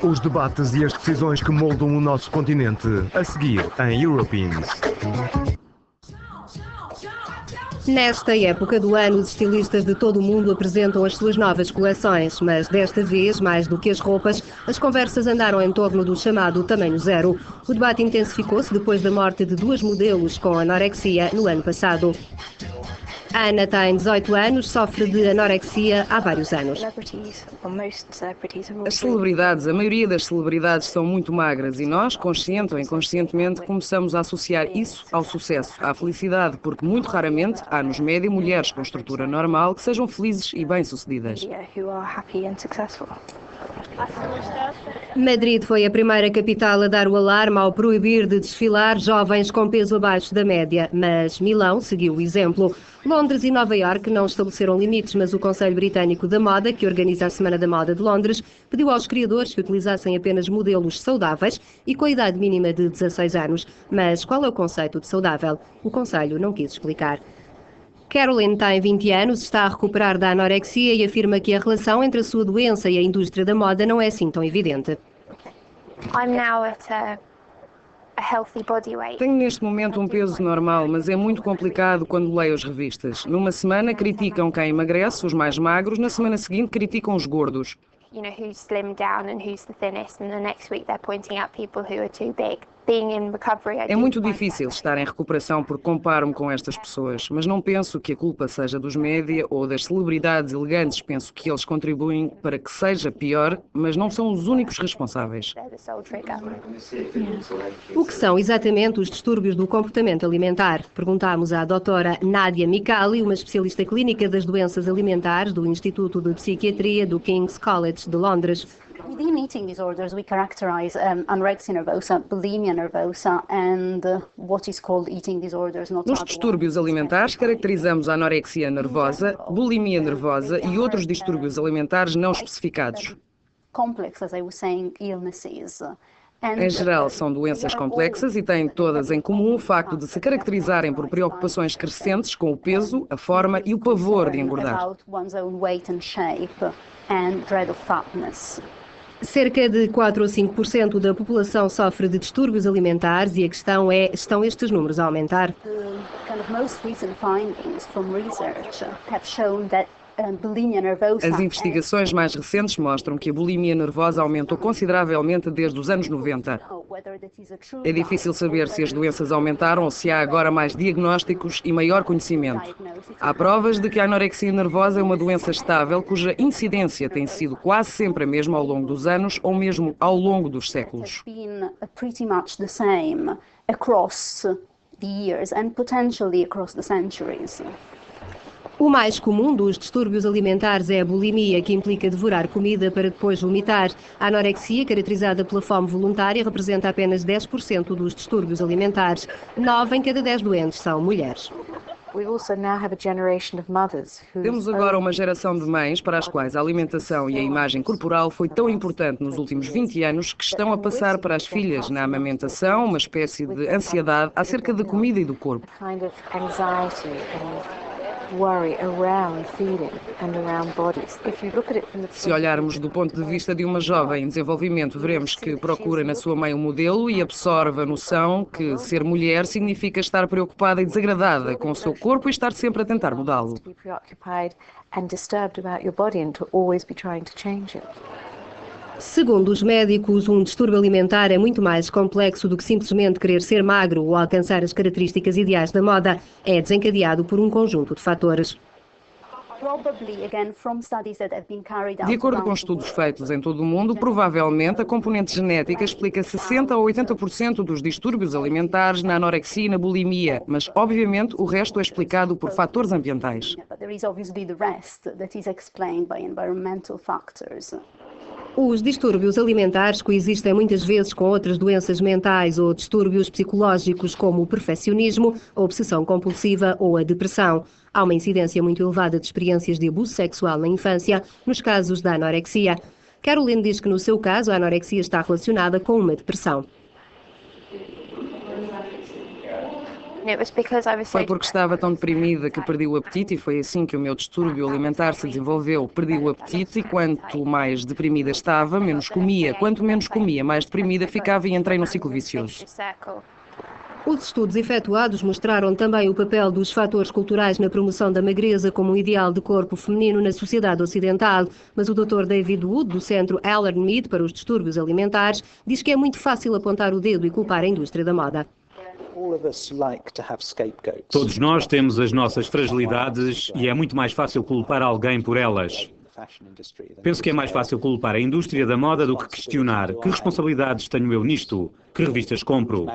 Os debates e as decisões que moldam o nosso continente, a seguir em Europeans. Nesta época do ano, os estilistas de todo o mundo apresentam as suas novas coleções, mas desta vez, mais do que as roupas, as conversas andaram em torno do chamado tamanho zero. O debate intensificou-se depois da morte de duas modelos com anorexia no ano passado. Ana tem 18 anos, sofre de anorexia há vários anos. As celebridades, a maioria das celebridades são muito magras e nós, consciente ou inconscientemente, começamos a associar isso ao sucesso, à felicidade, porque muito raramente há nos média mulheres com estrutura normal que sejam felizes e bem-sucedidas. Madrid foi a primeira capital a dar o alarme ao proibir de desfilar jovens com peso abaixo da média, mas Milão seguiu o exemplo. Londres e Nova Iorque não estabeleceram limites, mas o Conselho Britânico da Moda, que organiza a Semana da Moda de Londres, pediu aos criadores que utilizassem apenas modelos saudáveis e com a idade mínima de 16 anos. Mas qual é o conceito de saudável? O Conselho não quis explicar. Caroline tem 20 anos, está a recuperar da anorexia e afirma que a relação entre a sua doença e a indústria da moda não é assim tão evidente. Tenho neste momento um peso normal, mas é muito complicado quando leio as revistas. Numa semana criticam quem emagrece, os mais magros, na semana seguinte criticam os gordos. É muito difícil estar em recuperação porque comparo-me com estas pessoas, mas não penso que a culpa seja dos média ou das celebridades elegantes. Penso que eles contribuem para que seja pior, mas não são os únicos responsáveis. O que são exatamente os distúrbios do comportamento alimentar? Perguntámos à doutora Nádia Micali, uma especialista clínica das doenças alimentares do Instituto de Psiquiatria do King's College de Londres. Within eating disorders, we characterize anorexia nervosa, bulimia nervosa and what is called eating disorders. Nos distúrbios alimentares, caracterizamos a anorexia nervosa, bulimia nervosa e outros distúrbios alimentares não especificados. Complex, as I was saying, illnesses. Em geral, são doenças complexas e têm todas em comum o facto de se caracterizarem por preocupações crescentes com o peso, a forma e o pavor de engordar. Cerca de 4 ou 5% da população sofre de distúrbios alimentares e a questão é, estão estes números a aumentar? As investigações mais recentes mostram que a bulimia nervosa aumentou consideravelmente desde os anos 90. É difícil saber se as doenças aumentaram ou se há agora mais diagnósticos e maior conhecimento. Há provas de que a anorexia nervosa é uma doença estável cuja incidência tem sido quase sempre a mesma ao longo dos anos ou mesmo ao longo dos séculos. O mais comum dos distúrbios alimentares é a bulimia, que implica devorar comida para depois vomitar. A anorexia, caracterizada pela fome voluntária, representa apenas 10% dos distúrbios alimentares. 9 em cada 10 doentes são mulheres. Temos agora uma geração de mães para as quais a alimentação e a imagem corporal foi tão importante nos últimos 20 anos que estão a passar para as filhas na amamentação uma espécie de ansiedade acerca da comida e do corpo. Se olharmos do ponto de vista de uma jovem em desenvolvimento, veremos que procura na sua mãe um modelo e absorve a noção que ser mulher significa estar preocupada e desagradada com o seu corpo e estar sempre a tentar mudá-lo. Segundo os médicos, um distúrbio alimentar é muito mais complexo do que simplesmente querer ser magro ou alcançar as características ideais da moda. É desencadeado por um conjunto de fatores. De acordo com estudos feitos em todo o mundo, provavelmente a componente genética explica 60% ou 80% dos distúrbios alimentares na anorexia e na bulimia, mas obviamente o resto é explicado por fatores ambientais. Os distúrbios alimentares coexistem muitas vezes com outras doenças mentais ou distúrbios psicológicos, como o perfeccionismo, a obsessão compulsiva ou a depressão. Há uma incidência muito elevada de experiências de abuso sexual na infância, nos casos da anorexia. Caroline diz que, no seu caso, a anorexia está relacionada com uma depressão. Foi porque estava tão deprimida que perdi o apetite e foi assim que o meu distúrbio alimentar se desenvolveu. Perdi o apetite e quanto mais deprimida estava, menos comia. Quanto menos comia, mais deprimida ficava e entrei num ciclo vicioso. Os estudos efetuados mostraram também o papel dos fatores culturais na promoção da magreza como um ideal de corpo feminino na sociedade ocidental. Mas o Dr. David Wood, do Centro Alan Mead para os Distúrbios Alimentares, diz que é muito fácil apontar o dedo e culpar a indústria da moda. Todos nós temos as nossas fragilidades e é muito mais fácil culpar alguém por elas. Penso que é mais fácil culpar a indústria da moda do que questionar que responsabilidades tenho eu nisto, que revistas compro.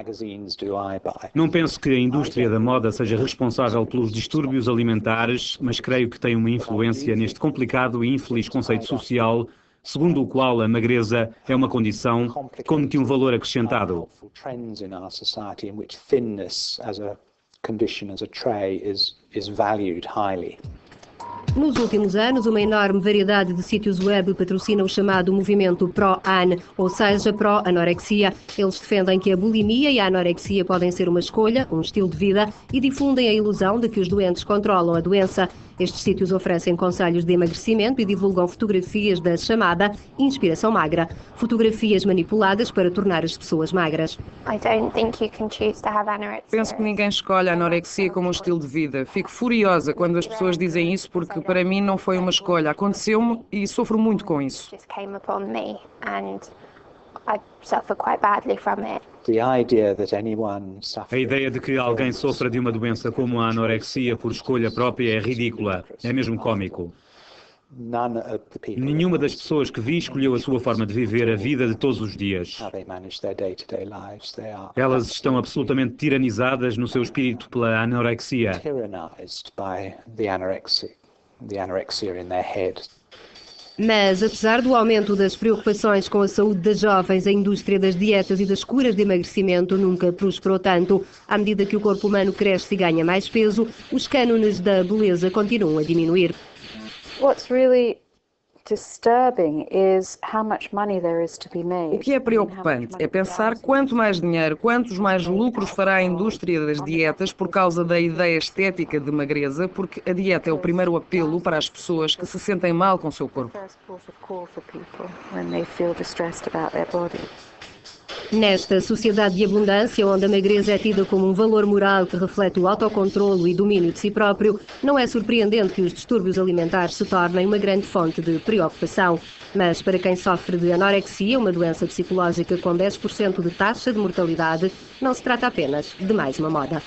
Não penso que a indústria da moda seja responsável pelos distúrbios alimentares, mas creio que tem uma influência neste complicado e infeliz conceito social, segundo o qual a magreza é uma condição como que um valor acrescentado. Nos últimos anos, uma enorme variedade de sítios web patrocina o chamado movimento Pro-An, ou seja, pró-anorexia. Eles defendem que a bulimia e a anorexia podem ser uma escolha, um estilo de vida, e difundem a ilusão de que os doentes controlam a doença. Estes sítios oferecem conselhos de emagrecimento e divulgam fotografias da chamada inspiração magra. Fotografias manipuladas para tornar as pessoas magras. Penso que ninguém escolhe a anorexia como um estilo de vida. Fico furiosa quando as pessoas dizem isso porque para mim não foi uma escolha. Aconteceu-me e sofro muito com isso. A ideia de que alguém sofra de uma doença como a anorexia por escolha própria é ridícula, é mesmo cômico. Nenhuma das pessoas que vi escolheu a sua forma de viver a vida de todos os dias. Elas estão absolutamente tiranizadas no seu espírito pela anorexia. Mas, apesar do aumento das preocupações com a saúde das jovens, a indústria das dietas e das curas de emagrecimento nunca prosperou tanto. À medida que o corpo humano cresce e ganha mais peso, os cânones da beleza continuam a diminuir. O que é preocupante é pensar quanto mais dinheiro, quantos mais lucros fará a indústria das dietas por causa da ideia estética de magreza, porque a dieta é o primeiro apelo para as pessoas que se sentem mal com o seu corpo. Nesta sociedade de abundância, onde a magreza é tida como um valor moral que reflete o autocontrolo e domínio de si próprio, não é surpreendente que os distúrbios alimentares se tornem uma grande fonte de preocupação. Mas para quem sofre de anorexia, uma doença psicológica com 10% de taxa de mortalidade, não se trata apenas de mais uma moda.